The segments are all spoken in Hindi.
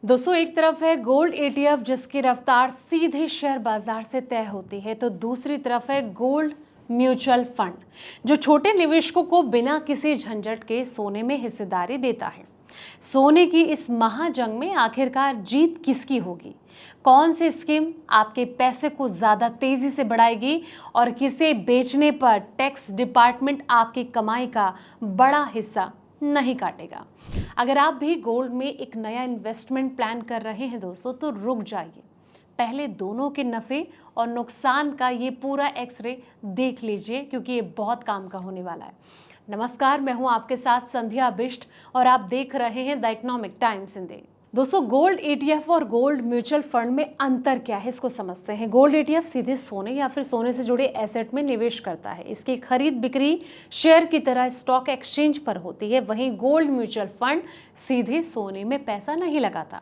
दोस्तों, एक तरफ है गोल्ड ETF जिसकी रफ्तार सीधे शेयर बाजार से तय होती है, तो दूसरी तरफ है गोल्ड म्यूचुअल फंड जो छोटे निवेशकों को बिना किसी झंझट के सोने में हिस्सेदारी देता है। सोने की इस महाजंग में आखिरकार जीत किसकी होगी? कौन सी स्कीम आपके पैसे को ज्यादा तेजी से बढ़ाएगी और किसे बेचने पर टैक्स डिपार्टमेंट आपकी कमाई का बड़ा हिस्सा नहीं काटेगा? अगर आप भी गोल्ड में एक नया इन्वेस्टमेंट प्लान कर रहे हैं दोस्तों, तो रुक जाइए। पहले दोनों के नफे और नुकसान का ये पूरा एक्सरे देख लीजिए, क्योंकि ये बहुत काम का होने वाला है। नमस्कार, मैं हूं आपके साथ संध्या बिष्ट और आप देख रहे हैं द इकोनॉमिक टाइम्स हिंदी। दोस्तों, गोल्ड ETF और गोल्ड म्यूचुअल फंड में अंतर क्या है, इसको समझते हैं। गोल्ड ETF सीधे सोने या फिर सोने से जुड़े एसेट में निवेश करता है। इसकी खरीद बिक्री शेयर की तरह स्टॉक एक्सचेंज पर होती है। वहीं गोल्ड म्यूचुअल फंड सीधे सोने में पैसा नहीं लगाता,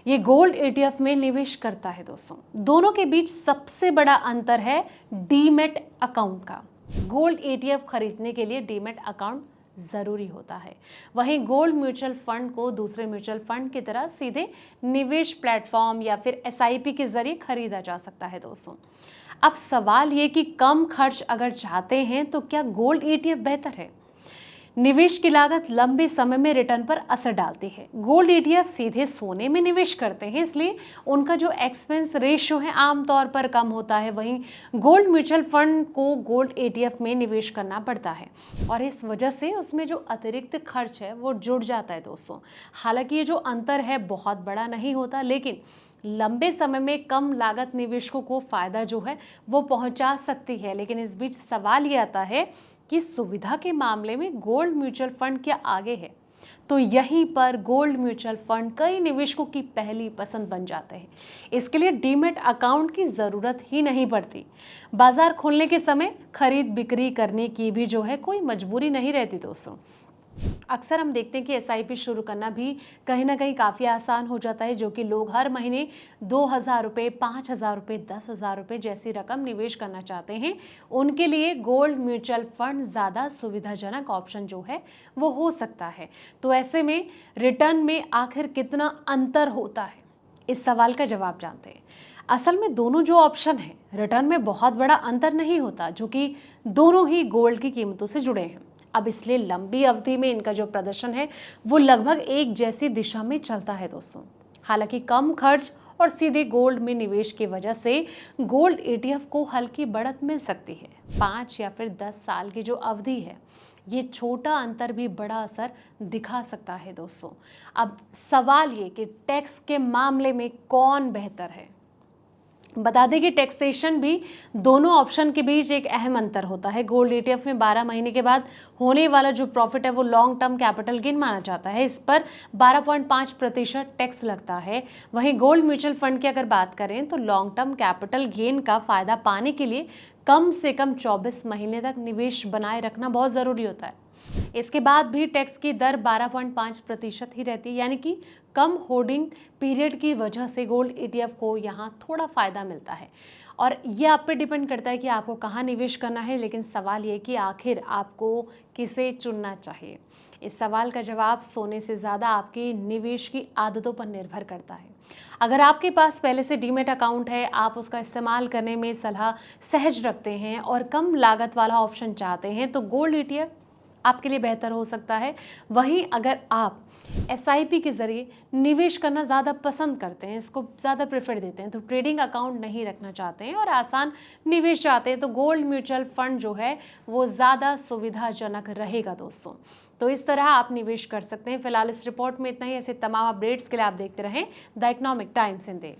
ये गोल्ड ETF में निवेश करता है। दोस्तों, दोनों के बीच सबसे बड़ा अंतर है डीमैट अकाउंट का। गोल्ड ETF खरीदने के लिए डीमैट अकाउंट जरूरी होता है, वहीं गोल्ड म्यूचुअल फंड को दूसरे म्यूचुअल फंड की तरह सीधे निवेश प्लेटफॉर्म या फिर SIP के जरिए खरीदा जा सकता है। दोस्तों, अब सवाल ये कि कम खर्च अगर चाहते हैं तो क्या गोल्ड ETF बेहतर है? निवेश की लागत लंबे समय में रिटर्न पर असर डालती है। गोल्ड ETF सीधे सोने में निवेश करते हैं, इसलिए उनका जो एक्सपेंस रेशियो है आमतौर पर कम होता है। वहीं गोल्ड म्यूचुअल फंड को गोल्ड ETF में निवेश करना पड़ता है और इस वजह से उसमें जो अतिरिक्त खर्च है वो जुड़ जाता है। दोस्तों, हालांकि ये जो अंतर है बहुत बड़ा नहीं होता, लेकिन लंबे समय में कम लागत निवेशकों को फायदा जो है वो पहुंचा सकती है। लेकिन इस बीच सवाल ये आता है कि सुविधा के मामले में गोल्ड म्यूचुअल फंड क्या आगे है? तो यहीं पर गोल्ड म्यूचुअल फंड कई निवेशकों की पहली पसंद बन जाते हैं। इसके लिए डीमैट अकाउंट की जरूरत ही नहीं पड़ती। बाजार खोलने के समय खरीद बिक्री करने की भी जो है कोई मजबूरी नहीं रहती। दोस्तों, अक्सर हम देखते हैं कि SIP शुरू करना भी कहीं ना कहीं काफ़ी आसान हो जाता है, जो कि लोग हर महीने 2,000 रुपये, 5,000 रुपये, 10,000 रुपये जैसी रकम निवेश करना चाहते हैं। उनके लिए गोल्ड म्यूचुअल फंड ज़्यादा सुविधाजनक ऑप्शन जो है वो हो सकता है। तो ऐसे में रिटर्न में आखिर कितना अंतर होता है, इस सवाल का जवाब जानते हैं। असल में दोनों जो ऑप्शन है, रिटर्न में बहुत बड़ा अंतर नहीं होता, जो कि दोनों ही गोल्ड की कीमतों से जुड़े हैं। अब इसलिए लंबी अवधि में इनका जो प्रदर्शन है वो लगभग एक जैसी दिशा में चलता है। दोस्तों, हालांकि कम खर्च और सीधे गोल्ड में निवेश की वजह से गोल्ड ETF को हल्की बढ़त मिल सकती है। 5 या फिर 10 साल की जो अवधि है, ये छोटा अंतर भी बड़ा असर दिखा सकता है। दोस्तों, अब सवाल ये कि टैक्स के मामले में कौन बेहतर है? बता दें कि टैक्सेशन भी दोनों ऑप्शन के बीच एक अहम अंतर होता है। गोल्ड ETF में 12 महीने के बाद होने वाला जो प्रॉफिट है वो लॉन्ग टर्म कैपिटल गेन माना जाता है। इस पर 12.5% टैक्स लगता है। वहीं गोल्ड म्यूचुअल फंड की अगर बात करें तो लॉन्ग टर्म कैपिटल गेन का फायदा पाने के लिए कम से कम 24 महीने तक निवेश बनाए रखना बहुत ज़रूरी होता है। इसके बाद भी टैक्स की दर 12.5% ही रहती है, यानी कि कम होल्डिंग पीरियड की वजह से गोल्ड ETF को यहाँ थोड़ा फायदा मिलता है। और ये आप पे डिपेंड करता है कि आपको कहाँ निवेश करना है। लेकिन सवाल ये कि आखिर आपको किसे चुनना चाहिए, इस सवाल का जवाब सोने से ज़्यादा आपकी निवेश की आदतों पर निर्भर करता है। अगर आपके पास पहले से डीमैट अकाउंट है, आप उसका इस्तेमाल करने में सलाह सहज रखते हैं और कम लागत वाला ऑप्शन चाहते हैं, तो गोल्ड ETF आपके लिए बेहतर हो सकता है। वहीं अगर आप SIP के जरिए निवेश करना ज़्यादा पसंद करते हैं, इसको ज़्यादा प्रेफर देते हैं, तो ट्रेडिंग अकाउंट नहीं रखना चाहते हैं और आसान निवेश चाहते हैं, तो गोल्ड म्यूचुअल फंड जो है वो ज़्यादा सुविधाजनक रहेगा। दोस्तों, तो इस तरह आप निवेश कर सकते हैं। फिलहाल इस रिपोर्ट में इतना ही। ऐसे तमाम अपडेट्स के लिए आप देखते रहें द इकोनॉमिक टाइम्स हिंदी।